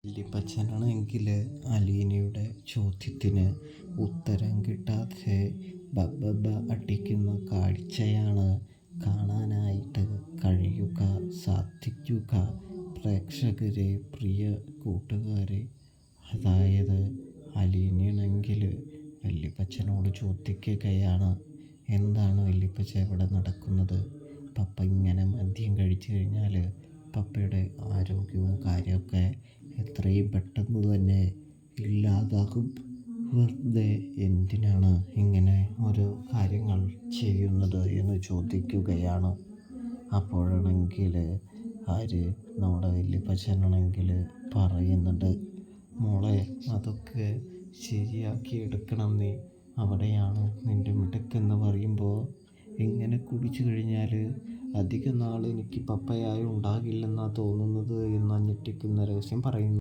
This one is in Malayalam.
വല്യപ്പച്ചനാണെങ്കിൽ അലീനയുടെ ചോദ്യത്തിന് ഉത്തരം കിട്ടാതെ ബബ്ബബ്ബ അടിക്കുന്ന കാഴ്ചയാണ് കാണാനായിട്ട് സാധിക്കുക. പ്രേക്ഷകരെ, പ്രിയ കൂട്ടുകാരെ, അതായത് അലീനയാണെങ്കിൽ വല്യപ്പച്ചനോട് ചോദിക്കുകയാണ്, എന്താണ് വല്യപ്പച്ച ഇവിടെ നടക്കുന്നത്? പപ്പ ഇങ്ങനെ മദ്യം കഴിച്ചു കഴിഞ്ഞാൽ പപ്പയുടെ ആരോഗ്യവും കാര്യമൊക്കെ എത്രയും പെട്ടെന്ന് തന്നെ ഇല്ലാതാകും. വെറുതെ എന്തിനാണ് ഇങ്ങനെ ഓരോ കാര്യങ്ങൾ ചെയ്യുന്നത് എന്ന് ചോദിക്കുകയാണ്. അപ്പോഴാണെങ്കിൽ നമ്മുടെ വല്യപ്പച്ചനാണെങ്കിൽ പറയുന്നുണ്ട്, മോളെ അതൊക്കെ ശരിയാക്കി എടുക്കണം നീ. അവിടെയാണ് നിൻ്റെ മിടുക്കെന്ന് പറയുമ്പോൾ ഇങ്ങനെ കുടിച്ചു കഴിഞ്ഞാൽ അധിക നാൾ എനിക്ക് പപ്പയായി ഉണ്ടാകില്ലെന്നാണ് തോന്നുന്നത് എന്ന് ഞെട്ടിക്കുന്ന രഹസ്യം പറയുന്നു.